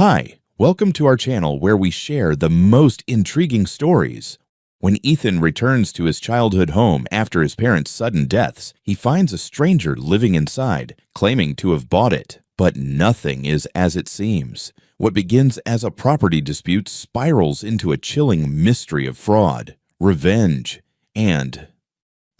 Hi, welcome to our channel where we share the most intriguing stories. When Ethan returns to his childhood home after his parents' sudden deaths, he finds a stranger living inside, claiming to have bought it. But nothing is as it seems. What begins as a property dispute spirals into a chilling mystery of fraud, revenge, and...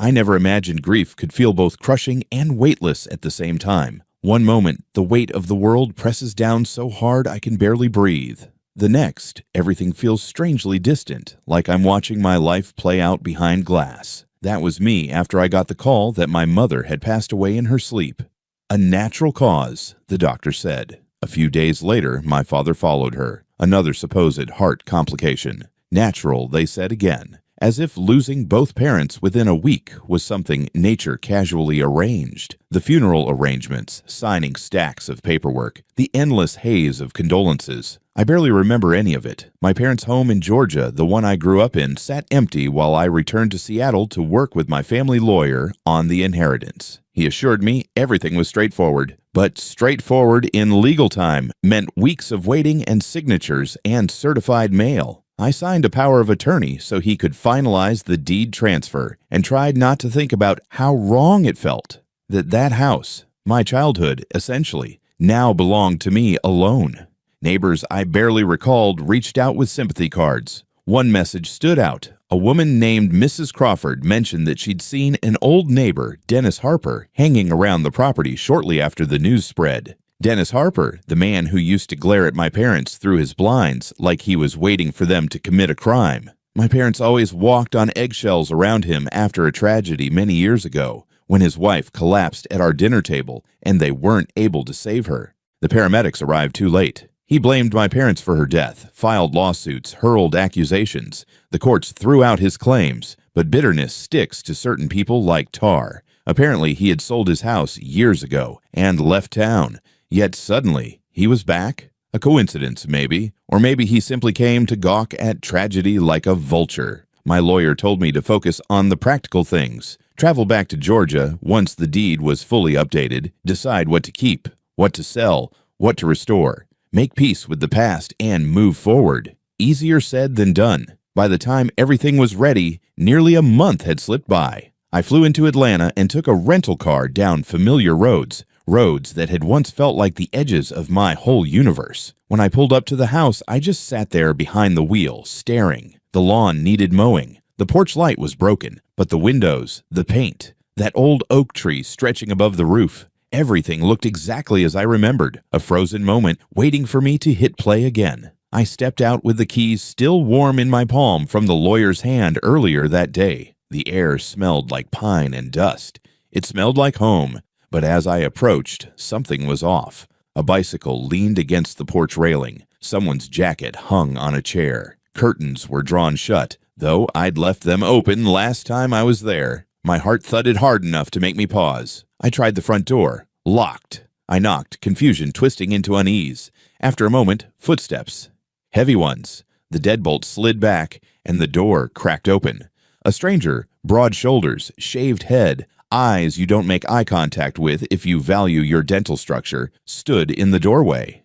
I never imagined grief could feel both crushing and weightless at the same time. One moment, the weight of the world presses down so hard I can barely breathe. The next, everything feels strangely distant, like I'm watching my life play out behind glass. That was me after I got the call that my mother had passed away in her sleep. A natural cause, the doctor said. A few days later, my father followed her. Another supposed heart complication. Natural, they said again. As if losing both parents within a week was something nature casually arranged. The funeral arrangements, signing stacks of paperwork, the endless haze of condolences. I barely remember any of it. My parents' home in Georgia, the one I grew up in, sat empty while I returned to Seattle to work with my family lawyer on the inheritance. He assured me everything was straightforward. But straightforward in legal time meant weeks of waiting and signatures and certified mail. I signed a power of attorney so he could finalize the deed transfer and tried not to think about how wrong it felt that house, my childhood essentially, now belonged to me alone. Neighbors I barely recalled reached out with sympathy cards. One message stood out. A woman named Mrs. Crawford mentioned that she'd seen an old neighbor, Dennis Harper, hanging around the property shortly after the news spread. Dennis Harper, the man who used to glare at my parents through his blinds like he was waiting for them to commit a crime. My parents always walked on eggshells around him after a tragedy many years ago when his wife collapsed at our dinner table and they weren't able to save her. The paramedics arrived too late. He blamed my parents for her death, filed lawsuits, hurled accusations. The courts threw out his claims, but bitterness sticks to certain people like tar. Apparently, he had sold his house years ago and left town. Yet suddenly, he was back? A coincidence, maybe. Or maybe he simply came to gawk at tragedy like a vulture. My lawyer told me to focus on the practical things. Travel back to Georgia once the deed was fully updated. Decide what to keep, what to sell, what to restore. Make peace with the past and move forward. Easier said than done. By the time everything was ready, nearly a month had slipped by. I flew into Atlanta and took a rental car down familiar roads. Roads that had once felt like the edges of my whole universe. When I pulled up to the house, I just sat there behind the wheel, staring. The lawn needed mowing. The porch light was broken, but the windows, the paint, that old oak tree stretching above the roof, everything looked exactly as I remembered, a frozen moment waiting for me to hit play again. I stepped out with the keys still warm in my palm from the lawyer's hand earlier that day. The air smelled like pine and dust. It smelled like home. But as I approached, something was off. A bicycle leaned against the porch railing. Someone's jacket hung on a chair. Curtains were drawn shut, though I'd left them open last time I was there. My heart thudded hard enough to make me pause. I tried the front door. Locked. I knocked, confusion twisting into unease. After a moment, footsteps. Heavy ones. The deadbolt slid back, and the door cracked open. A stranger, broad shoulders, shaved head, eyes you don't make eye contact with if you value your dental structure, stood in the doorway.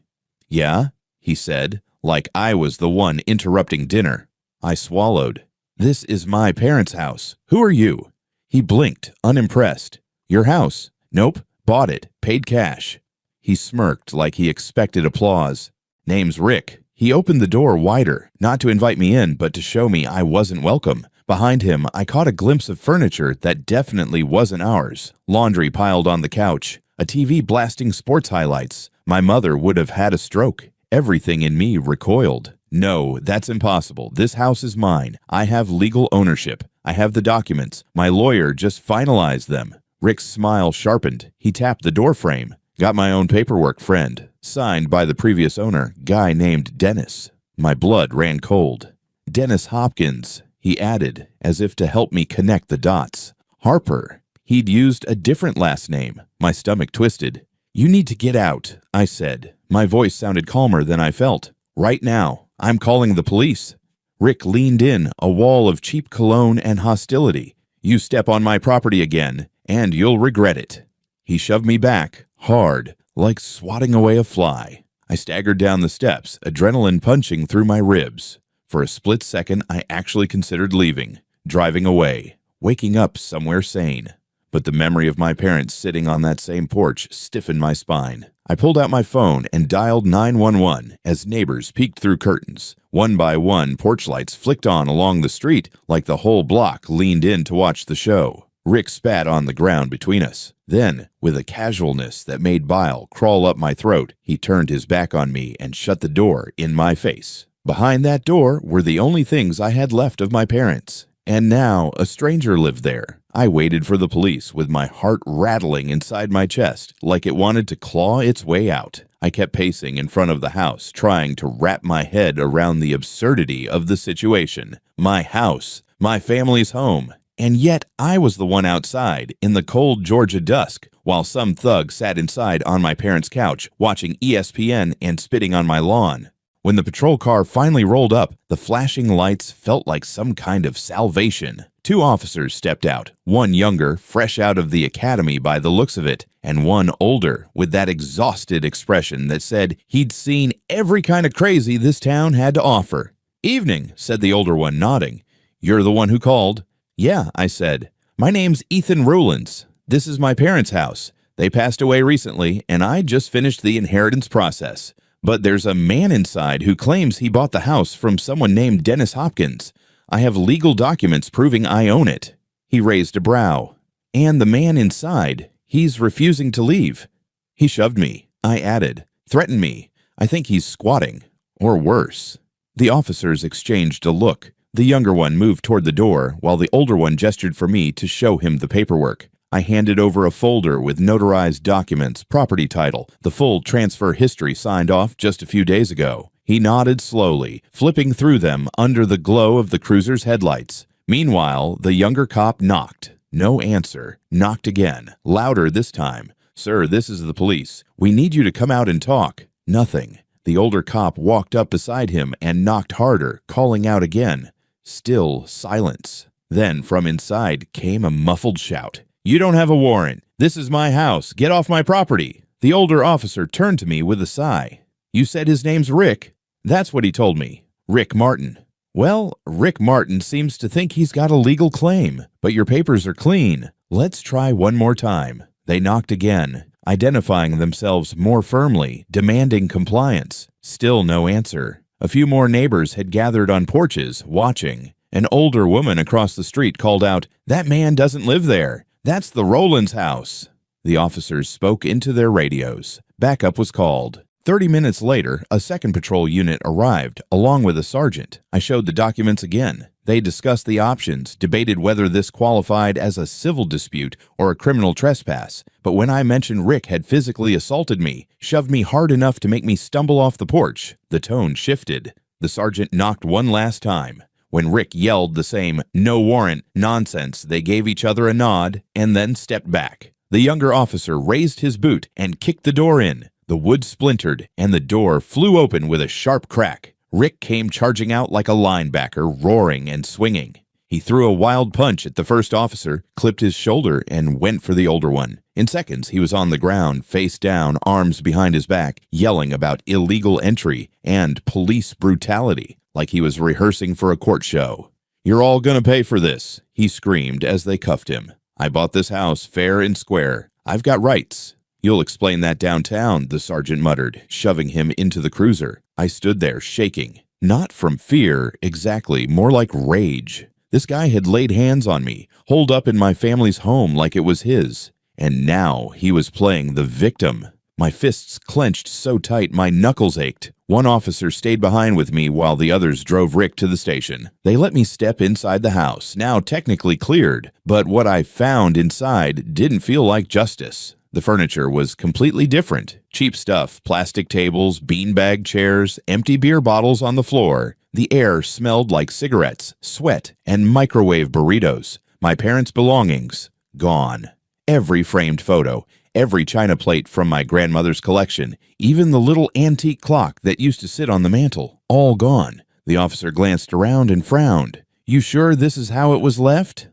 "Yeah?" he said, like I was the one interrupting dinner. I swallowed. "This is my parents' house. Who are you?" He blinked, unimpressed. "Your house?" "Nope. Bought it. Paid cash." He smirked like he expected applause. "Name's Rick." He opened the door wider, not to invite me in, but to show me I wasn't welcome. Behind him, I caught a glimpse of furniture that definitely wasn't ours. Laundry piled on the couch, a TV blasting sports highlights. My mother would have had a stroke. Everything in me recoiled. No, that's impossible. This house is mine. I have legal ownership. I have the documents. My lawyer just finalized them. Rick's smile sharpened. He tapped the door frame. "Got my own paperwork, friend. Signed by the previous owner, guy named Dennis." My blood ran cold. "Dennis Hopkins," he added, as if to help me connect the dots. "Harper." He'd used a different last name. My stomach twisted. "You need to get out," I said. My voice sounded calmer than I felt. "Right now. I'm calling the police." Rick leaned in, a wall of cheap cologne and hostility. "You step on my property again, and you'll regret it." He shoved me back, hard, like swatting away a fly. I staggered down the steps, adrenaline punching through my ribs. For a split second, I actually considered leaving, driving away, waking up somewhere sane. But the memory of my parents sitting on that same porch stiffened my spine. I pulled out my phone and dialed 911 as neighbors peeked through curtains. One by one, porch lights flicked on along the street like the whole block leaned in to watch the show. Rick spat on the ground between us. Then, with a casualness that made bile crawl up my throat, he turned his back on me and shut the door in my face. Behind that door were the only things I had left of my parents. And now a stranger lived there. I waited for the police with my heart rattling inside my chest like it wanted to claw its way out. I kept pacing in front of the house, trying to wrap my head around the absurdity of the situation. My house, my family's home. And yet I was the one outside in the cold Georgia dusk, while some thug sat inside on my parents' couch watching ESPN and spitting on my lawn. When the patrol car finally rolled up, the flashing lights felt like some kind of salvation. 2 officers stepped out, one younger, fresh out of the academy by the looks of it, and one older, with that exhausted expression that said he'd seen every kind of crazy this town had to offer. "Evening," said the older one, nodding. "You're the one who called?" "Yeah," I said. "My name's Ethan Rowlands. This is my parents' house. They passed away recently, and I just finished the inheritance process. But there's a man inside who claims he bought the house from someone named Dennis Hopkins. I have legal documents proving I own it." He raised a brow. "And the man inside, he's refusing to leave." "He shoved me," I added. "Threatened me. I think he's squatting. Or worse." The officers exchanged a look. The younger one moved toward the door, while the older one gestured for me to show him the paperwork. I handed over a folder with notarized documents, property title, the full transfer history signed off just a few days ago. He nodded slowly, flipping through them under the glow of the cruiser's headlights. Meanwhile, the younger cop knocked. No answer. Knocked again, louder this time. "Sir, this is the police. We need you to come out and talk." Nothing. The older cop walked up beside him and knocked harder, calling out again. Still silence. Then from inside came a muffled shout. "You don't have a warrant. This is my house. Get off my property." The older officer turned to me with a sigh. "You said his name's Rick?" "That's what he told me. Rick Martin." "Well, Rick Martin seems to think he's got a legal claim, but your papers are clean. Let's try one more time." They knocked again, identifying themselves more firmly, demanding compliance. Still no answer. A few more neighbors had gathered on porches, watching. An older woman across the street called out, "That man doesn't live there. That's the Rowlands house." The officers spoke into their radios. Backup was called. 30 minutes later, a second patrol unit arrived, along with a sergeant. I showed the documents again. They discussed the options, debated whether this qualified as a civil dispute or a criminal trespass. But when I mentioned Rick had physically assaulted me, shoved me hard enough to make me stumble off the porch, the tone shifted. The sergeant knocked one last time. When Rick yelled the same "no warrant" nonsense, they gave each other a nod and then stepped back. The younger officer raised his boot and kicked the door in. The wood splintered, and the door flew open with a sharp crack. Rick came charging out like a linebacker, roaring and swinging. He threw a wild punch at the first officer, clipped his shoulder, and went for the older one. In seconds, he was on the ground, face down, arms behind his back, yelling about illegal entry and police brutality, like he was rehearsing for a court show. "You're all gonna pay for this," he screamed as they cuffed him. "I bought this house fair and square. I've got rights." "You'll explain that downtown," the sergeant muttered, shoving him into the cruiser. I stood there, shaking. Not from fear, exactly, more like rage. This guy had laid hands on me, holed up in my family's home like it was his. And now he was playing the victim. My fists clenched so tight my knuckles ached. One officer stayed behind with me while the others drove Rick to the station. They let me step inside the house, now technically cleared, but what I found inside didn't feel like justice. The furniture was completely different. Cheap stuff, plastic tables, beanbag chairs, empty beer bottles on the floor. The air smelled like cigarettes, sweat, and microwave burritos. My parents' belongings, gone. Every framed photo, every china plate from my grandmother's collection, even the little antique clock that used to sit on the mantel, all gone. The officer glanced around and frowned. "You sure this is how it was left?"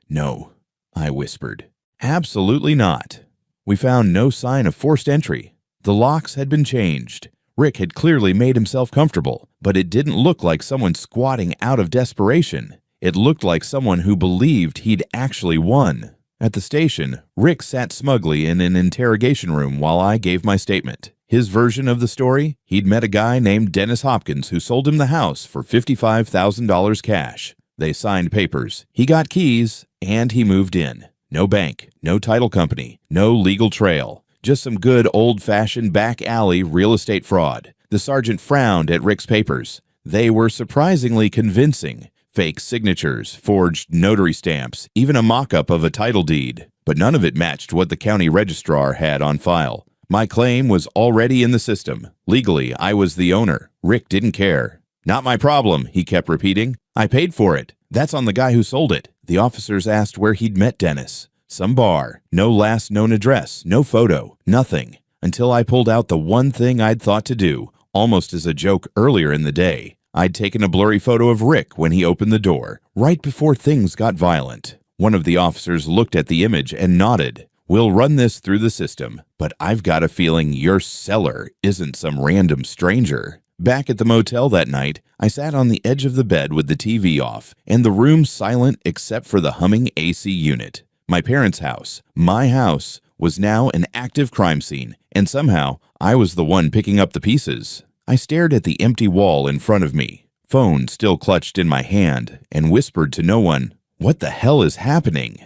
"No," I whispered. "Absolutely not." We found no sign of forced entry. The locks had been changed. Rick had clearly made himself comfortable, but it didn't look like someone squatting out of desperation. It looked like someone who believed he'd actually won. At the station, Rick sat smugly in an interrogation room while I gave my statement. His version of the story? He'd met a guy named Dennis Hopkins who sold him the house for $55,000 cash. They signed papers. He got keys, and he moved in. No bank, no title company, no legal trail. Just some good old-fashioned back alley real estate fraud. The sergeant frowned at Rick's papers. They were surprisingly convincing. Fake signatures, forged notary stamps, even a mock-up of a title deed. But none of it matched what the county registrar had on file. My claim was already in the system. Legally, I was the owner. Rick didn't care. "Not my problem," he kept repeating. "I paid for it. That's on the guy who sold it." The officers asked where he'd met Dennis. Some bar. No last known address, no photo, nothing. Until I pulled out the one thing I'd thought to do, almost as a joke earlier in the day. I'd taken a blurry photo of Rick when he opened the door, right before things got violent. One of the officers looked at the image and nodded. "We'll run this through the system, but I've got a feeling your seller isn't some random stranger." Back at the motel that night, I sat on the edge of the bed with the TV off, and the room silent except for the humming AC unit. My parents' house, my house, was now an active crime scene, and somehow I was the one picking up the pieces. I stared at the empty wall in front of me, phone still clutched in my hand, and whispered to no one, "What the hell is happening?"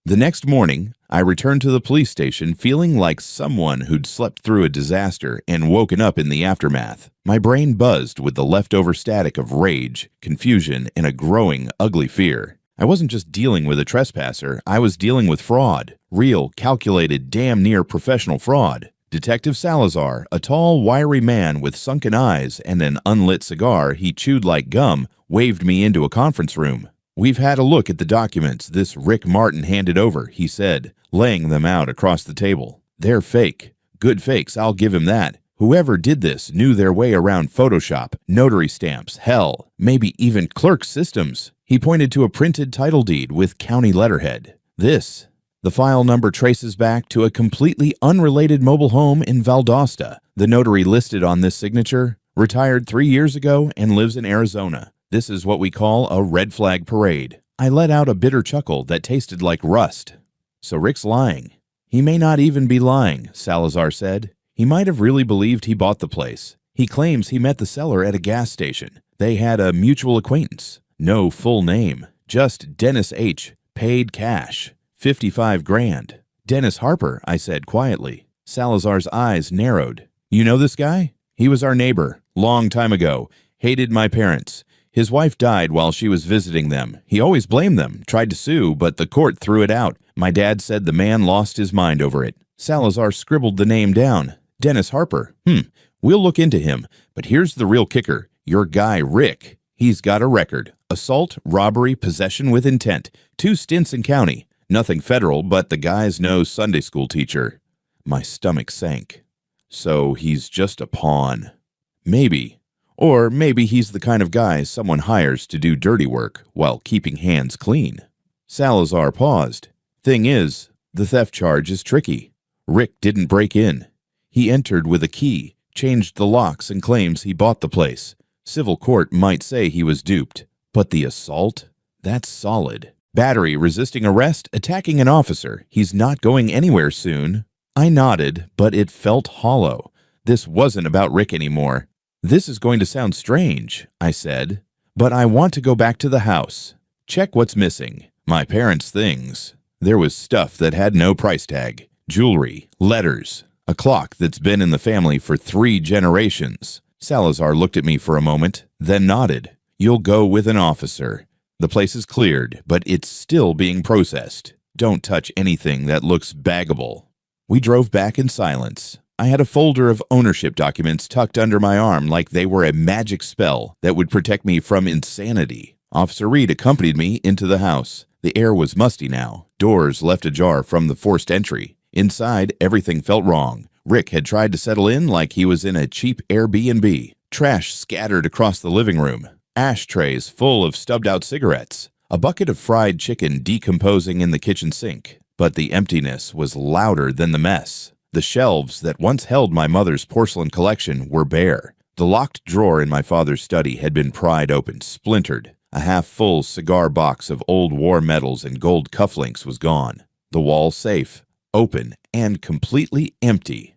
The next morning, I returned to the police station feeling like someone who'd slept through a disaster and woken up in the aftermath. My brain buzzed with the leftover static of rage, confusion, and a growing, ugly fear. I wasn't just dealing with a trespasser, I was dealing with fraud. Real, calculated, damn near professional fraud. Detective Salazar, a tall, wiry man with sunken eyes and an unlit cigar he chewed like gum, waved me into a conference room. "We've had a look at the documents this Rick Martin handed over," he said, laying them out across the table. "They're fake. Good fakes, I'll give him that. Whoever did this knew their way around Photoshop, notary stamps, hell, maybe even clerk systems." He pointed to a printed title deed with county letterhead. "This." The file number traces back to a completely unrelated mobile home in Valdosta. The notary listed on this signature, retired 3 years ago and lives in Arizona. This is what we call a red flag parade. I let out a bitter chuckle that tasted like rust. So Rick's lying. He may not even be lying, Salazar said. He might have really believed he bought the place. He claims he met the seller at a gas station. They had a mutual acquaintance. No full name. Just Dennis H. Paid cash. 55 grand. "Dennis Harper," I said quietly. Salazar's eyes narrowed. "You know this guy? He was our neighbor. Long time ago. Hated my parents. His wife died while she was visiting them. He always blamed them, tried to sue, but the court threw it out. My dad said the man lost his mind over it." Salazar scribbled the name down. "Dennis Harper. We'll look into him. But here's the real kicker. Your guy, Rick. He's got a record. Assault, robbery, possession with intent. 2 stints in county. Nothing federal, but the guy's no Sunday school teacher." My stomach sank. So he's just a pawn. Maybe. Or maybe he's the kind of guy someone hires to do dirty work while keeping hands clean. Salazar paused. "Thing is, the theft charge is tricky. Rick didn't break in. He entered with a key, changed the locks, and claims he bought the place. Civil court might say he was duped. But the assault? That's solid. Battery, resisting arrest, attacking an officer. He's not going anywhere soon." I nodded, but it felt hollow. This wasn't about Rick anymore. "This is going to sound strange," I said, "but I want to go back to the house. Check what's missing. My parents' things." There was stuff that had no price tag. Jewelry, letters, a clock that's been in the family for 3 generations. Salazar looked at me for a moment, then nodded. "You'll go with an officer. The place is cleared, but it's still being processed. Don't touch anything that looks baggable." We drove back in silence. I had a folder of ownership documents tucked under my arm like they were a magic spell that would protect me from insanity. Officer Reed accompanied me into the house. The air was musty now, doors left ajar from the forced entry. Inside, everything felt wrong. Rick had tried to settle in like he was in a cheap Airbnb. Trash scattered across the living room. Ashtrays full of stubbed-out cigarettes. A bucket of fried chicken decomposing in the kitchen sink. But the emptiness was louder than the mess. The shelves that once held my mother's porcelain collection were bare. The locked drawer in my father's study had been pried open, splintered. A half-full cigar box of old war medals and gold cufflinks was gone. The wall safe, open and completely empty.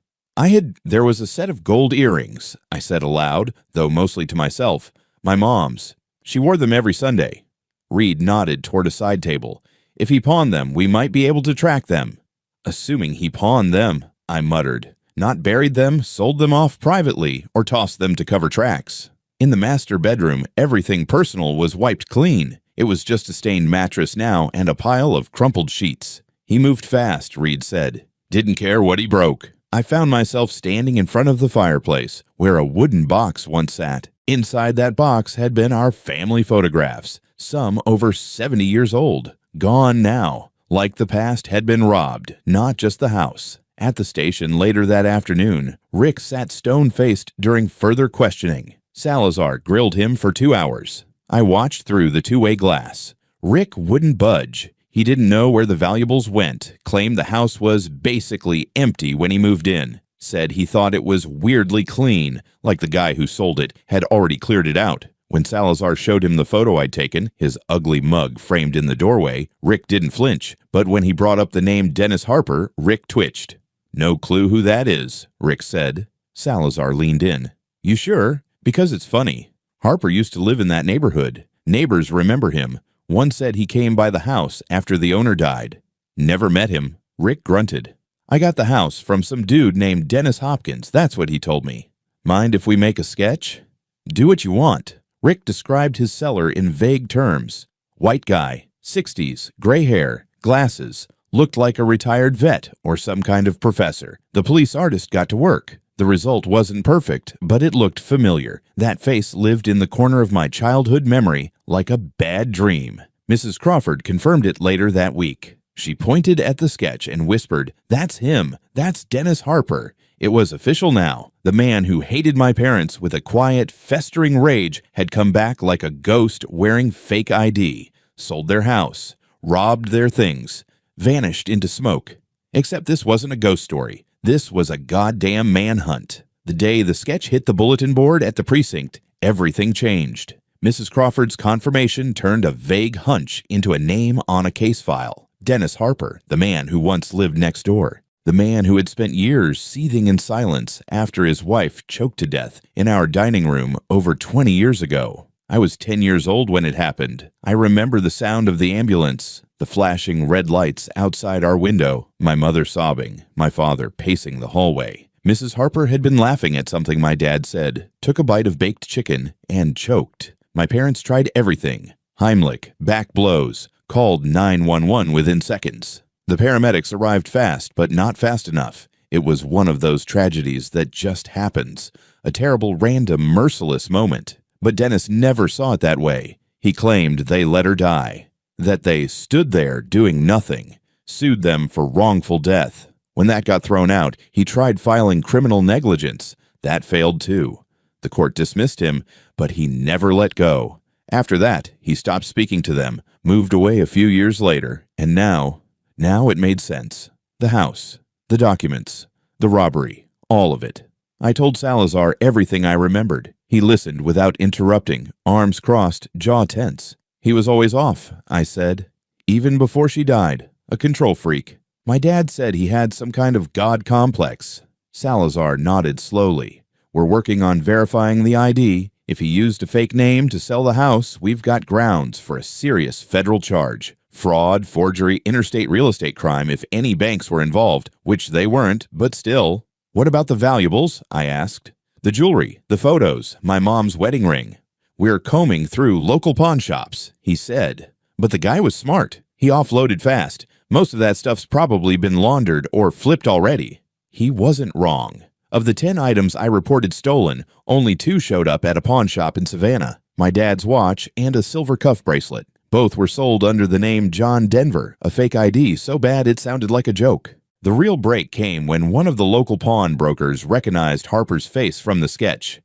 There was a set of gold earrings, I said aloud, though mostly to myself. My mom's. She wore them every Sunday. Reed nodded toward a side table. If he pawned them, we might be able to track them. Assuming he pawned them, I muttered. Not buried them, sold them off privately, or tossed them to cover tracks. In the master bedroom, everything personal was wiped clean. It was just a stained mattress now and a pile of crumpled sheets. He moved fast, Reed said. Didn't care what he broke. I found myself standing in front of the fireplace, where a wooden box once sat. Inside that box had been our family photographs, some over 70 years old, gone now, like the past had been robbed, not just the house. At the station later that afternoon, Rick sat stone-faced during further questioning. Salazar grilled him for 2 hours. I watched through the two-way glass. Rick wouldn't budge. He didn't know where the valuables went, claimed the house was basically empty when he moved in, said he thought it was weirdly clean, like the guy who sold it had already cleared it out. When Salazar showed him the photo I'd taken, his ugly mug framed in the doorway, Rick didn't flinch, but when he brought up the name Dennis Harper, Rick twitched. No clue who that is, Rick said. Salazar leaned in. You sure? Because it's funny. Harper used to live in that neighborhood. Neighbors remember him. One said he came by the house after the owner died. Never met him. Rick grunted. I got the house from some dude named Dennis Hopkins, that's what he told me. Mind if we make a sketch? Do what you want. Rick described his seller in vague terms. White guy, 60s, gray hair, glasses, looked like a retired vet or some kind of professor. The police artist got to work. The result wasn't perfect, but it looked familiar. That face lived in the corner of my childhood memory like a bad dream. Mrs. Crawford confirmed it later that week. She pointed at the sketch and whispered, "That's him. That's Dennis Harper." It was official now. The man who hated my parents with a quiet, festering rage had come back like a ghost wearing fake ID, sold their house, robbed their things, vanished into smoke. Except this wasn't a ghost story. This was a goddamn manhunt. The day the sketch hit the bulletin board at the precinct, everything changed. Mrs. Crawford's confirmation turned a vague hunch into a name on a case file. Dennis Harper, the man who once lived next door. The man who had spent years seething in silence after his wife choked to death in our dining room over 20 years ago. I was 10 years old when it happened. I remember the sound of the ambulance, the flashing red lights outside our window, my mother sobbing, my father pacing the hallway. Mrs. Harper had been laughing at something my dad said, took a bite of baked chicken, and choked. My parents tried everything. Heimlich, back blows, called 911 within seconds. The paramedics arrived fast, but not fast enough. It was one of those tragedies that just happens, a terrible, random, merciless moment. But Dennis never saw it that way. He claimed they let her die, that they stood there doing nothing, sued them for wrongful death. When that got thrown out, he tried filing criminal negligence. That failed too. The court dismissed him, but he never let go. After that, he stopped speaking to them, moved away a few years later, and now it made sense. The house, the documents, the robbery, all of it. I told Salazar everything I remembered. He listened without interrupting, arms crossed, jaw tense. He was always off, I said. Even before she died, a control freak. My dad said he had some kind of God complex. Salazar nodded slowly. We're working on verifying the ID. If he used a fake name to sell the house, we've got grounds for a serious federal charge. Fraud, forgery, interstate real estate crime if any banks were involved, which they weren't, but still. What about the valuables? I asked. The jewelry, the photos, my mom's wedding ring. We're combing through local pawn shops, he said. But the guy was smart. He offloaded fast. Most of that stuff's probably been laundered or flipped already. He wasn't wrong. Of the 10 items I reported stolen, only 2 showed up at a pawn shop in Savannah. My dad's watch and a silver cuff bracelet. Both were sold under the name John Denver, a fake ID so bad it sounded like a joke. The real break came when one of the local pawn brokers recognized Harper's face from the sketch.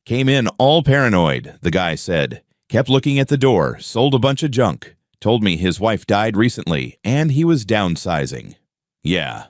Came in all paranoid, the guy said. Kept looking at the door, sold a bunch of junk. Told me his wife died recently, and he was downsizing. Yeah,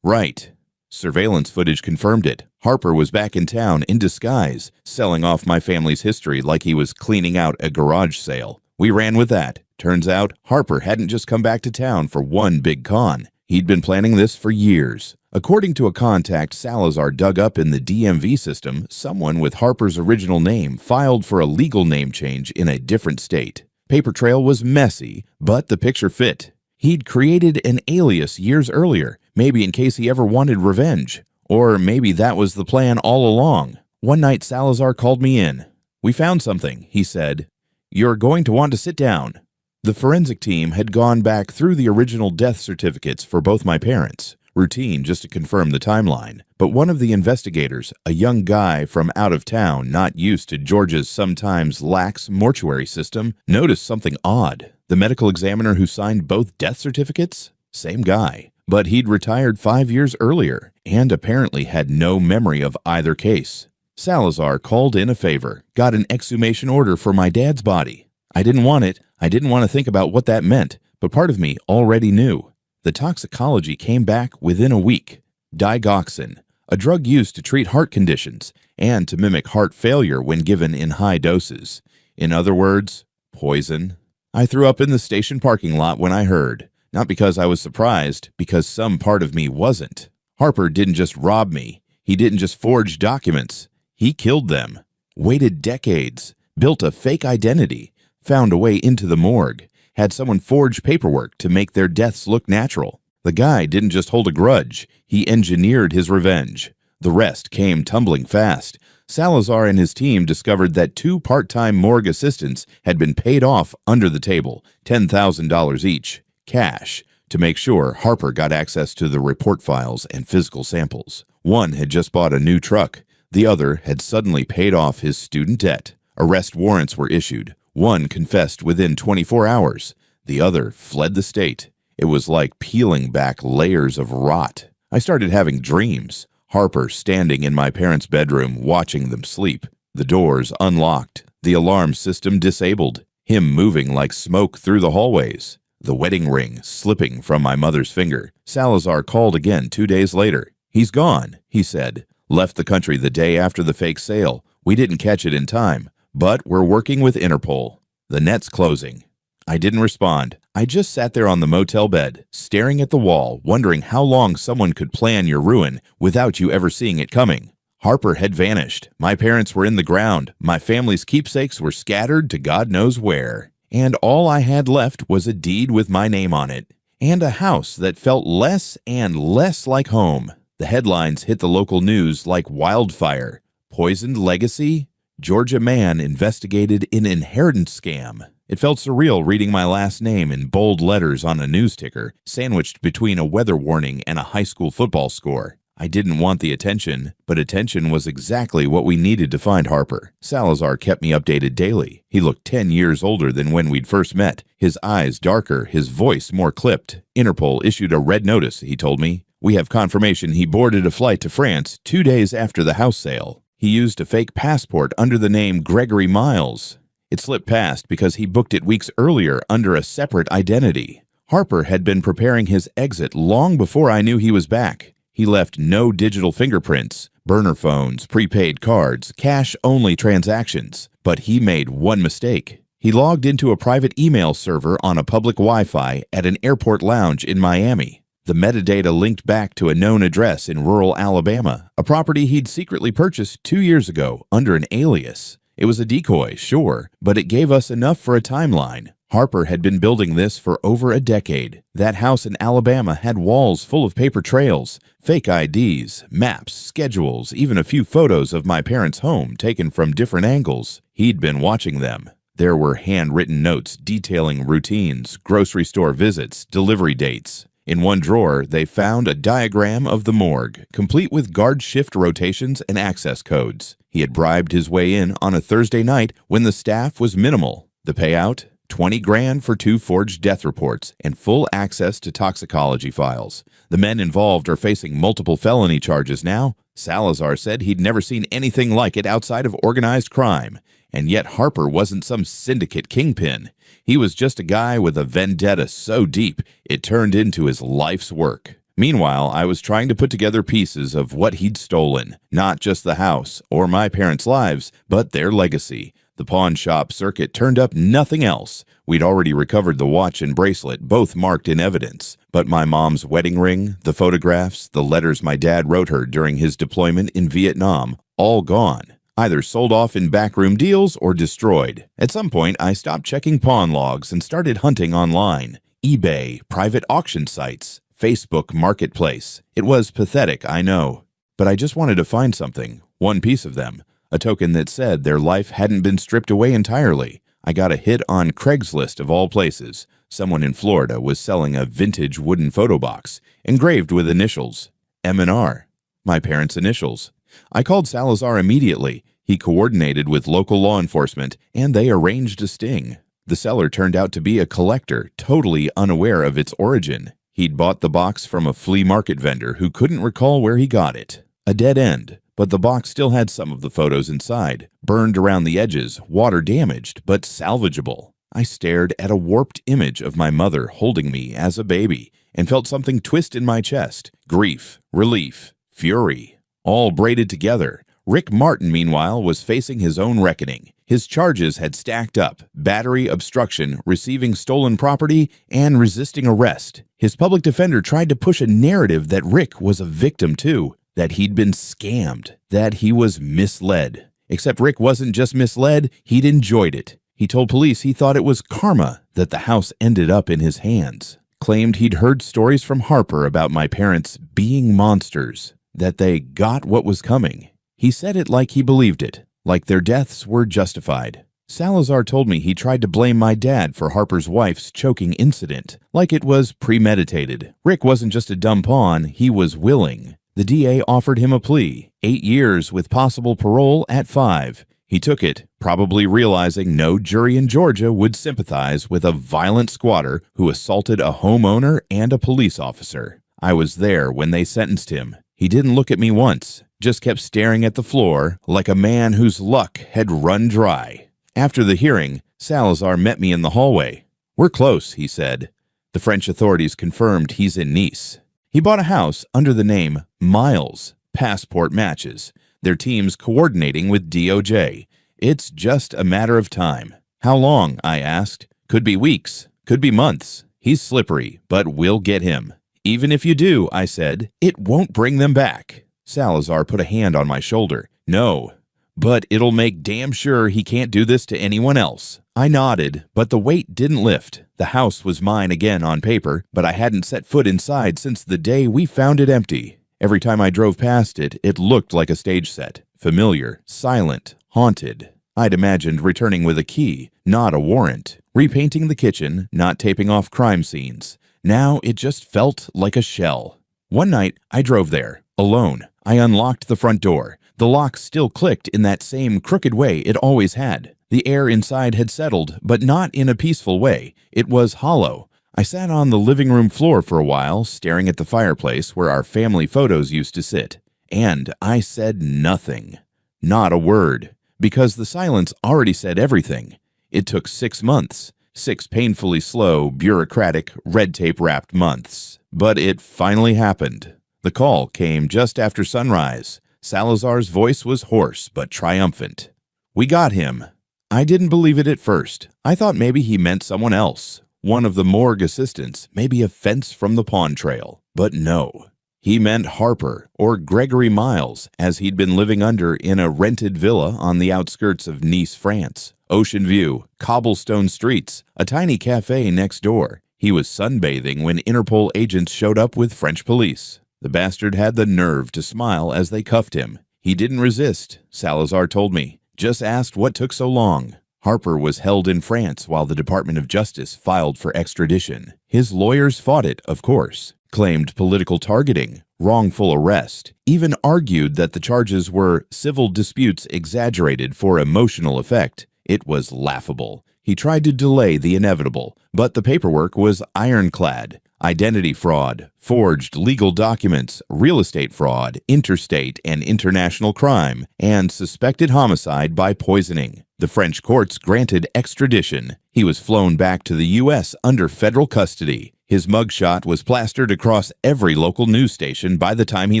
right. Surveillance footage confirmed it. Harper was back in town in disguise, selling off my family's history like he was cleaning out a garage sale. We ran with that. Turns out, Harper hadn't just come back to town for one big con. He'd been planning this for years. According to a contact Salazar dug up in the DMV system, someone with Harper's original name filed for a legal name change in a different state. Paper trail was messy, but the picture fit. He'd created an alias years earlier, maybe in case he ever wanted revenge. Or maybe that was the plan all along. One night Salazar called me in. "We found something," he said. "You're going to want to sit down." The forensic team had gone back through the original death certificates for both my parents. Routine just to confirm the timeline. But one of the investigators, a young guy from out of town not used to Georgia's sometimes lax mortuary system, noticed something odd. The medical examiner who signed both death certificates? Same guy. But he'd retired 5 years earlier and apparently had no memory of either case. Salazar called in a favor, got an exhumation order for my dad's body. I didn't want it. I didn't want to think about what that meant, but part of me already knew. The toxicology came back within a week. Digoxin, a drug used to treat heart conditions and to mimic heart failure when given in high doses. In other words, poison. I threw up in the station parking lot when I heard. Not because I was surprised, because some part of me wasn't. Harper didn't just rob me. He didn't just forge documents. He killed them. Waited decades. Built a fake identity. Found a way into the morgue. Had someone forge paperwork to make their deaths look natural. The guy didn't just hold a grudge. He engineered his revenge. The rest came tumbling fast. Salazar and his team discovered that 2 part-time morgue assistants had been paid off under the table, $10,000 each, cash, to make sure Harper got access to the report files and physical samples. One had just bought a new truck. The other had suddenly paid off his student debt. Arrest warrants were issued. One confessed within 24 hours. The other fled the state. It was like peeling back layers of rot. I started having dreams. Harper standing in my parents' bedroom watching them sleep. The doors unlocked. The alarm system disabled. Him moving like smoke through the hallways. The wedding ring slipping from my mother's finger. Salazar called again 2 days later. "He's gone," he said. "Left the country the day after the fake sale. We didn't catch it in time. But we're working with Interpol. The net's closing." I didn't respond. I just sat there on the motel bed, staring at the wall, wondering how long someone could plan your ruin without you ever seeing it coming. Harper had vanished. My parents were in the ground. My family's keepsakes were scattered to God knows where. And all I had left was a deed with my name on it. And a house that felt less and less like home. The headlines hit the local news like wildfire. Poisoned legacy? Georgia man investigated in inheritance scam. It felt surreal reading my last name in bold letters on a news ticker, sandwiched between a weather warning and a high school football score. I didn't want the attention, but attention was exactly what we needed to find Harper. Salazar kept me updated daily. He looked 10 years older than when we'd first met, his eyes darker, his voice more clipped. Interpol issued a red notice, he told me. We have confirmation he boarded a flight to France 2 days after the house sale. He used a fake passport under the name Gregory Miles. It slipped past because he booked it weeks earlier under a separate identity. Harper had been preparing his exit long before I knew he was back. He left no digital fingerprints, burner phones, prepaid cards, cash-only transactions. But he made one mistake. He logged into a private email server on a public Wi-Fi at an airport lounge in Miami. The metadata linked back to a known address in rural Alabama, a property he'd secretly purchased 2 years ago under an alias. It was a decoy, sure, but it gave us enough for a timeline. Harper had been building this for over a decade. That house in Alabama had walls full of paper trails, fake IDs, maps, schedules, even a few photos of my parents' home taken from different angles. He'd been watching them. There were handwritten notes detailing routines, grocery store visits, delivery dates. In one drawer, they found a diagram of the morgue, complete with guard shift rotations and access codes. He had bribed his way in on a Thursday night when the staff was minimal. The payout? $20,000 for 2 forged death reports and full access to toxicology files. The men involved are facing multiple felony charges now. Salazar said he'd never seen anything like it outside of organized crime. And yet Harper wasn't some syndicate kingpin. He was just a guy with a vendetta so deep it turned into his life's work. Meanwhile, I was trying to put together pieces of what he'd stolen, not just the house or my parents' lives, but their legacy. The pawn shop circuit turned up nothing else. We'd already recovered the watch and bracelet, both marked in evidence. But my mom's wedding ring, the photographs, the letters my dad wrote her during his deployment in Vietnam, all gone. Either sold off in backroom deals or destroyed. At some point, I stopped checking pawn logs and started hunting online. eBay, private auction sites, Facebook Marketplace. It was pathetic, I know. But I just wanted to find something, one piece of them, a token that said their life hadn't been stripped away entirely. I got a hit on Craigslist of all places. Someone in Florida was selling a vintage wooden photo box, engraved with initials, M&R, my parents' initials. I called Salazar immediately. He coordinated with local law enforcement, and they arranged a sting. The seller turned out to be a collector, totally unaware of its origin. He'd bought the box from a flea market vendor who couldn't recall where he got it. A dead end, but the box still had some of the photos inside, burned around the edges, water damaged, but salvageable. I stared at a warped image of my mother holding me as a baby and felt something twist in my chest. Grief, relief, fury, all braided together. Rick Martin, meanwhile, was facing his own reckoning. His charges had stacked up: battery, obstruction, receiving stolen property, and resisting arrest. His public defender tried to push a narrative that Rick was a victim too, that he'd been scammed, that he was misled. Except Rick wasn't just misled, he'd enjoyed it. He told police he thought it was karma that the house ended up in his hands. Claimed he'd heard stories from Harper about my parents being monsters, that they got what was coming. He said it like he believed it, like their deaths were justified. Salazar told me he tried to blame my dad for Harper's wife's choking incident, like it was premeditated. Rick wasn't just a dumb pawn, he was willing. The DA offered him a plea, 8 years with possible parole at 5. He took it, probably realizing no jury in Georgia would sympathize with a violent squatter who assaulted a homeowner and a police officer. I was there when they sentenced him. He didn't look at me once, just kept staring at the floor like a man whose luck had run dry. After the hearing, Salazar met me in the hallway. "We're close," he said. The French authorities confirmed he's in Nice. He bought a house under the name Miles. Passport matches. Their team's coordinating with DOJ. It's just a matter of time. "How long?" I asked. "Could be weeks. Could be months. He's slippery, but we'll get him." "Even if you do," I said, "it won't bring them back." Salazar put a hand on my shoulder. "No, but it'll make damn sure he can't do this to anyone else." I nodded, but the weight didn't lift. The house was mine again on paper, but I hadn't set foot inside since the day we found it empty. Every time I drove past it, it looked like a stage set. Familiar, silent, haunted. I'd imagined returning with a key, not a warrant. Repainting the kitchen, not taping off crime scenes. Now it just felt like a shell. One night, I drove there, alone. I unlocked the front door. The lock still clicked in that same crooked way it always had. The air inside had settled, but not in a peaceful way. It was hollow. I sat on the living room floor for a while, staring at the fireplace where our family photos used to sit. And I said nothing. Not a word. Because the silence already said everything. It took 6 months. 6 painfully slow, bureaucratic, red tape-wrapped months. But it finally happened. The call came just after sunrise. Salazar's voice was hoarse but triumphant. "We got him." I didn't believe it at first. I thought maybe he meant someone else. One of the morgue assistants, maybe a fence from the pawn trail. But no. He meant Harper, or Gregory Miles, as he'd been living under in a rented villa on the outskirts of Nice, France. Ocean view, cobblestone streets, a tiny cafe next door. He was sunbathing when Interpol agents showed up with French police. The bastard had the nerve to smile as they cuffed him. He didn't resist, Salazar told me. Just asked what took so long. Harper was held in France while the Department of Justice filed for extradition. His lawyers fought it, of course. Claimed political targeting, wrongful arrest, even argued that the charges were civil disputes exaggerated for emotional effect. It was laughable. He tried to delay the inevitable, but the paperwork was ironclad. Identity fraud, forged legal documents, real estate fraud, interstate and international crime, and suspected homicide by poisoning. The French courts granted extradition. He was flown back to the U.S. under federal custody. His mugshot was plastered across every local news station by the time he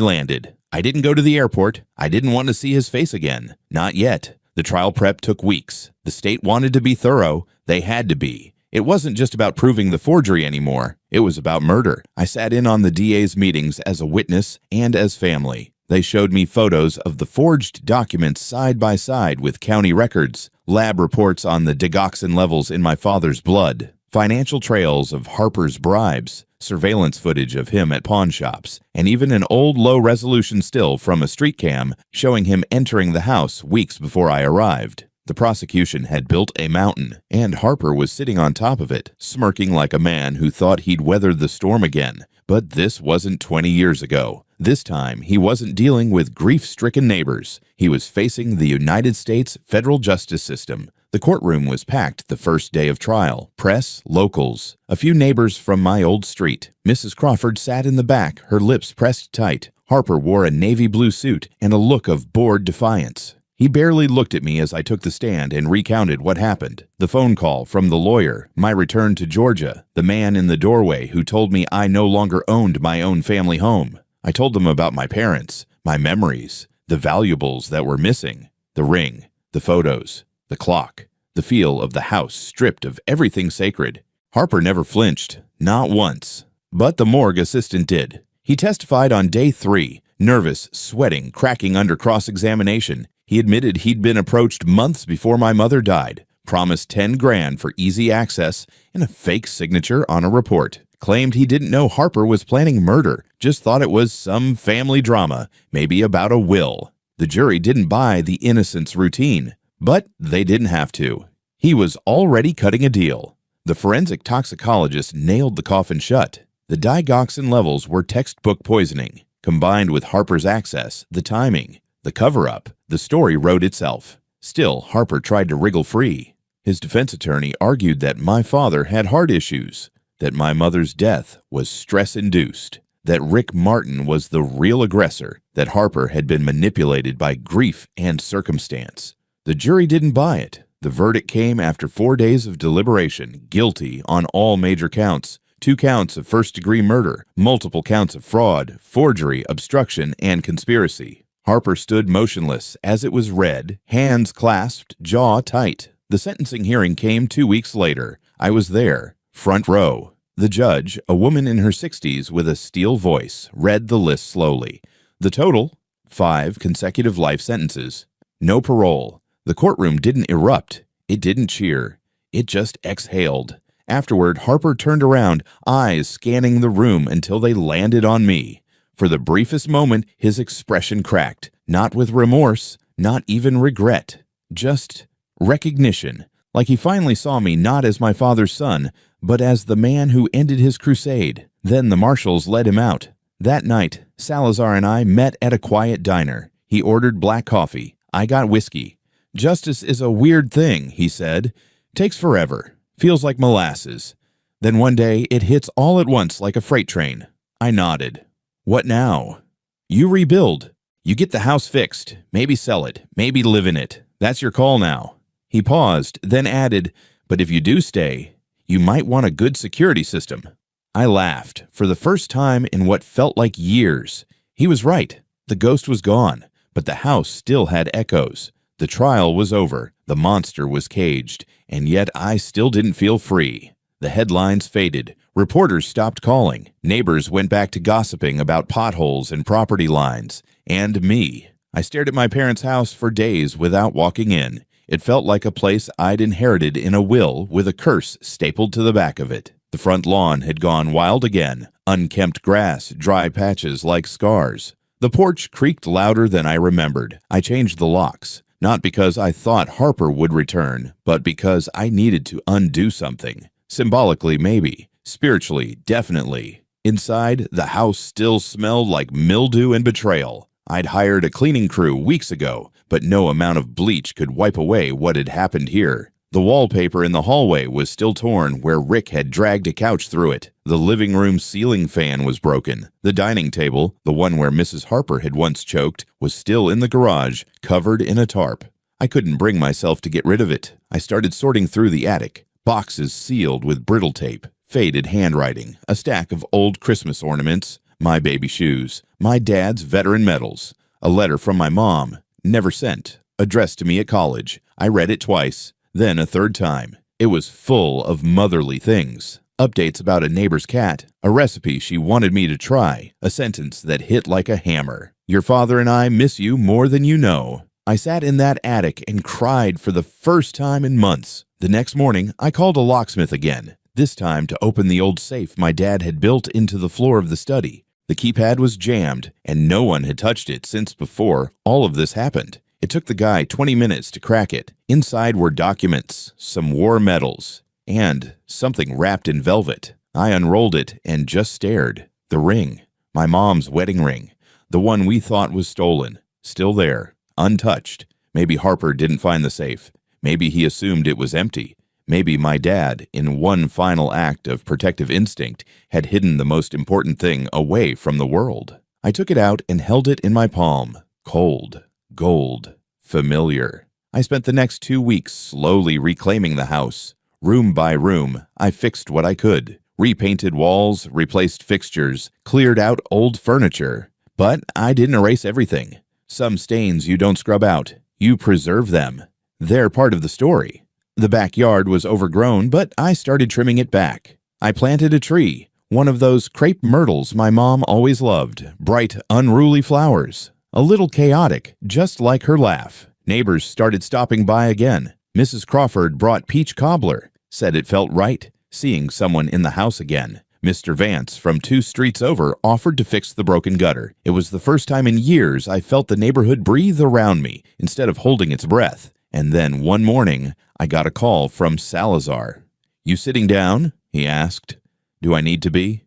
landed. I didn't go to the airport. I didn't want to see his face again. Not yet. The trial prep took weeks. The state wanted to be thorough. They had to be. It wasn't just about proving the forgery anymore. It was about murder. I sat in on the DA's meetings as a witness and as family. They showed me photos of the forged documents side by side with county records, lab reports on the digoxin levels in my father's blood, financial trails of Harper's bribes, surveillance footage of him at pawn shops, and even an old low-resolution still from a street cam showing him entering the house weeks before I arrived. The prosecution had built a mountain, and Harper was sitting on top of it, smirking like a man who thought he'd weathered the storm again. But this wasn't 20 years ago. This time, he wasn't dealing with grief-stricken neighbors. He was facing the United States federal justice system. The courtroom was packed the first day of trial. Press, locals, a few neighbors from my old street. Mrs. Crawford sat in the back, her lips pressed tight. Harper wore a navy blue suit and a look of bored defiance. He barely looked at me as I took the stand and recounted what happened. The phone call from the lawyer, my return to Georgia, the man in the doorway who told me I no longer owned my own family home. I told them about my parents, my memories, the valuables that were missing, the ring, the photos, the clock, the feel of the house stripped of everything sacred. Harper never flinched, not once. But the morgue assistant did. He testified on day 3, nervous, sweating, cracking under cross-examination. He admitted he'd been approached months before my mother died, promised 10 grand for easy access and a fake signature on a report. Claimed he didn't know Harper was planning murder, just thought it was some family drama, maybe about a will. The jury didn't buy the innocence routine, but they didn't have to. He was already cutting a deal. The forensic toxicologist nailed the coffin shut. The digoxin levels were textbook poisoning. Combined with Harper's access, the timing, the cover-up, the story wrote itself. Still, Harper tried to wriggle free. His defense attorney argued that my father had heart issues, that my mother's death was stress-induced, that Rick Martin was the real aggressor, that Harper had been manipulated by grief and circumstance. The jury didn't buy it. The verdict came after 4 days of deliberation, guilty on all major counts, 2 counts of first-degree murder, multiple counts of fraud, forgery, obstruction, and conspiracy. Harper stood motionless as it was read, hands clasped, jaw tight. The sentencing hearing came 2 weeks later. I was there, front row. The judge, a woman in her 60s with a steel voice, read the list slowly. The total, 5 consecutive life sentences. No parole. The courtroom didn't erupt. It didn't cheer. It just exhaled. Afterward, Harper turned around, eyes scanning the room until they landed on me. For the briefest moment, his expression cracked. Not with remorse, not even regret. Just recognition. Like he finally saw me not as my father's son, but as the man who ended his crusade. Then the marshals led him out. That night, Salazar and I met at a quiet diner. He ordered black coffee. I got whiskey. "Justice is a weird thing," he said. "Takes forever. Feels like molasses. Then one day, it hits all at once like a freight train." I nodded. "What now?" "You rebuild. You get the house fixed. Maybe sell it. Maybe live in it. That's your call now." He paused, then added, "But if you do stay, you might want a good security system." I laughed, for the first time in what felt like years. He was right. The ghost was gone, but the house still had echoes. The trial was over. The monster was caged, and yet I still didn't feel free. The headlines faded. Reporters stopped calling. Neighbors went back to gossiping about potholes and property lines. And me. I stared at my parents' house for days without walking in. It felt like a place I'd inherited in a will with a curse stapled to the back of it. The front lawn had gone wild again. Unkempt grass, dry patches like scars. The porch creaked louder than I remembered. I changed the locks. Not because I thought Harper would return, but because I needed to undo something. Symbolically, maybe. Spiritually, definitely. Inside, the house still smelled like mildew and betrayal. I'd hired a cleaning crew weeks ago, but no amount of bleach could wipe away what had happened here. The wallpaper in the hallway was still torn where Rick had dragged a couch through it. The living room ceiling fan was broken. The dining table, the one where Mrs. Harper had once choked, was still in the garage, covered in a tarp. I couldn't bring myself to get rid of it. I started sorting through the attic. Boxes sealed with brittle tape, faded handwriting, a stack of old Christmas ornaments, my baby shoes, my dad's veteran medals, a letter from my mom, never sent, addressed to me at college. I read it twice, then a third time. It was full of motherly things. Updates about a neighbor's cat, a recipe she wanted me to try, a sentence that hit like a hammer. Your father and I miss you more than you know. I sat in that attic and cried for the first time in months. The next morning, I called a locksmith again, this time to open the old safe my dad had built into the floor of the study. The keypad was jammed, and no one had touched it since before all of this happened. It took the guy 20 minutes to crack it. Inside were documents, some war medals, and something wrapped in velvet. I unrolled it and just stared. The ring, my mom's wedding ring, the one we thought was stolen, still there, untouched. Maybe Harper didn't find the safe. Maybe he assumed it was empty. Maybe my dad, in one final act of protective instinct, had hidden the most important thing away from the world. I took it out and held it in my palm. Cold, gold, familiar. I spent the next 2 weeks slowly reclaiming the house. Room by room, I fixed what I could. Repainted walls, replaced fixtures, cleared out old furniture. But I didn't erase everything. Some stains you don't scrub out. You preserve them. They're part of the story. The backyard was overgrown, but I started trimming it back. I planted a tree, one of those crepe myrtles my mom always loved, bright, unruly flowers. A little chaotic, just like her laugh. Neighbors started stopping by again. Mrs. Crawford brought peach cobbler, said it felt right, seeing someone in the house again. Mr. Vance, from 2 streets over, offered to fix the broken gutter. It was the first time in years I felt the neighborhood breathe around me instead of holding its breath. And then one morning, I got a call from Salazar. "You sitting down?" he asked. "Do I need to be?"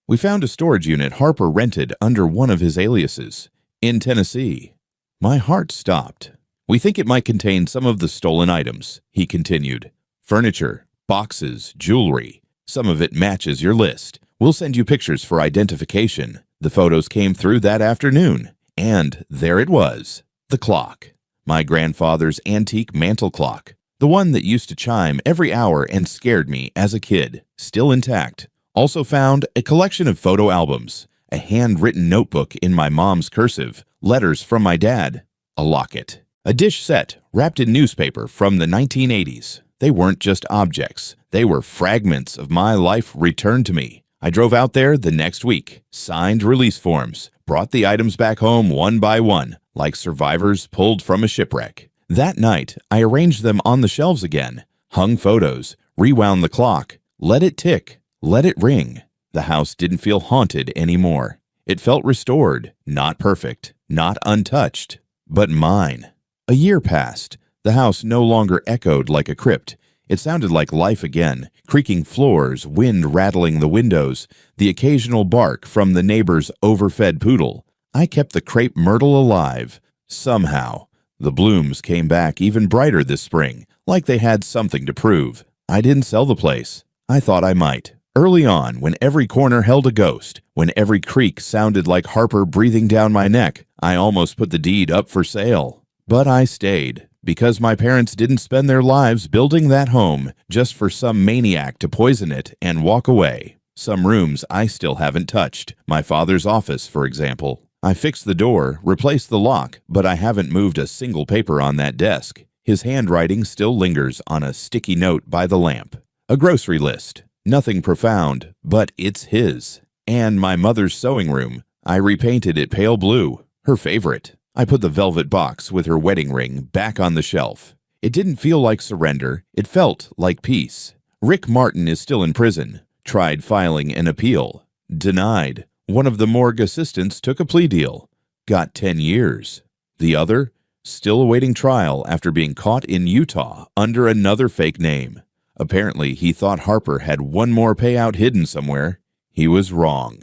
We found a storage unit Harper rented under one of his aliases, in Tennessee. My heart stopped. "We think it might contain some of the stolen items," he continued. "Furniture, boxes, jewelry. Some of it matches your list. We'll send you pictures for identification." The photos came through that afternoon, and there it was, the clock. My grandfather's antique mantel clock, the one that used to chime every hour and scared me as a kid, still intact. Also found a collection of photo albums, a handwritten notebook in my mom's cursive, letters from my dad, a locket, a dish set wrapped in newspaper from the 1980s. They weren't just objects. They were fragments of my life returned to me. I drove out there the next week, signed release forms, brought the items back home one by one, like survivors pulled from a shipwreck. That night, I arranged them on the shelves again, hung photos, rewound the clock, let it tick, let it ring. The house didn't feel haunted anymore. It felt restored, not perfect, not untouched, but mine. A year passed. The house no longer echoed like a crypt. It sounded like life again, creaking floors, wind rattling the windows, the occasional bark from the neighbor's overfed poodle. I kept the crepe myrtle alive. Somehow, the blooms came back even brighter this spring, like they had something to prove. I didn't sell the place. I thought I might. Early on, when every corner held a ghost, when every creak sounded like Harper breathing down my neck, I almost put the deed up for sale. But I stayed, because my parents didn't spend their lives building that home just for some maniac to poison it and walk away. Some rooms I still haven't touched, my father's office, for example. I fixed the door, replaced the lock, but I haven't moved a single paper on that desk. His handwriting still lingers on a sticky note by the lamp. A grocery list. Nothing profound, but it's his. And my mother's sewing room. I repainted it pale blue, her favorite. I put the velvet box with her wedding ring back on the shelf. It didn't feel like surrender. It felt like peace. Rick Martin is still in prison. Tried filing an appeal. Denied. One of the morgue assistants took a plea deal. Got 10 years. The other, still awaiting trial after being caught in Utah under another fake name. Apparently, he thought Harper had one more payout hidden somewhere. He was wrong.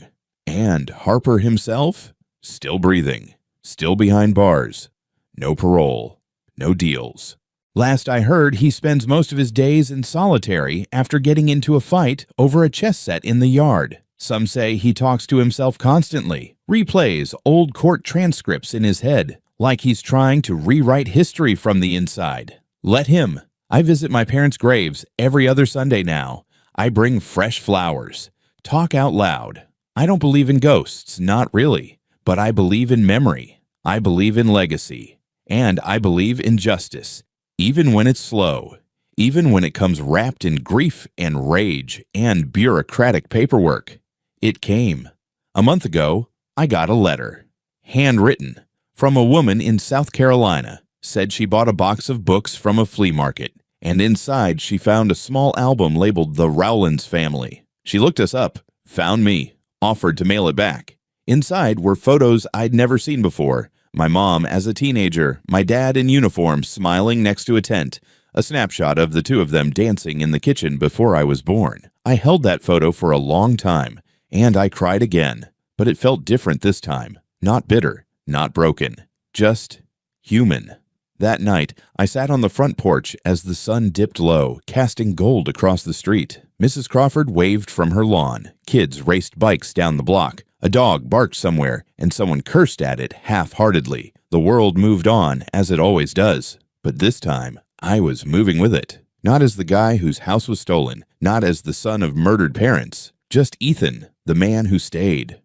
And Harper himself? Still breathing. Still behind bars. No parole. No deals. Last I heard, he spends most of his days in solitary after getting into a fight over a chess set in the yard. Some say he talks to himself constantly, replays old court transcripts in his head, like he's trying to rewrite history from the inside. Let him. I visit my parents' graves every other Sunday now. I bring fresh flowers. Talk out loud. I don't believe in ghosts, not really. But I believe in memory. I believe in legacy. And I believe in justice, even when it's slow. Even when it comes wrapped in grief and rage and bureaucratic paperwork. It came. A month ago, I got a letter. Handwritten. From a woman in South Carolina. Said she bought a box of books from a flea market. And inside she found a small album labeled The Rowlands Family. She looked us up, found me, offered to mail it back. Inside were photos I'd never seen before. My mom as a teenager, my dad in uniform smiling next to a tent. A snapshot of the two of them dancing in the kitchen before I was born. I held that photo for a long time, and I cried again. But it felt different this time. Not bitter, not broken. Just human. That night, I sat on the front porch as the sun dipped low, casting gold across the street. Mrs. Crawford waved from her lawn. Kids raced bikes down the block. A dog barked somewhere, and someone cursed at it half-heartedly. The world moved on, as it always does. But this time, I was moving with it. Not as the guy whose house was stolen, not as the son of murdered parents. Just Ethan, the man who stayed.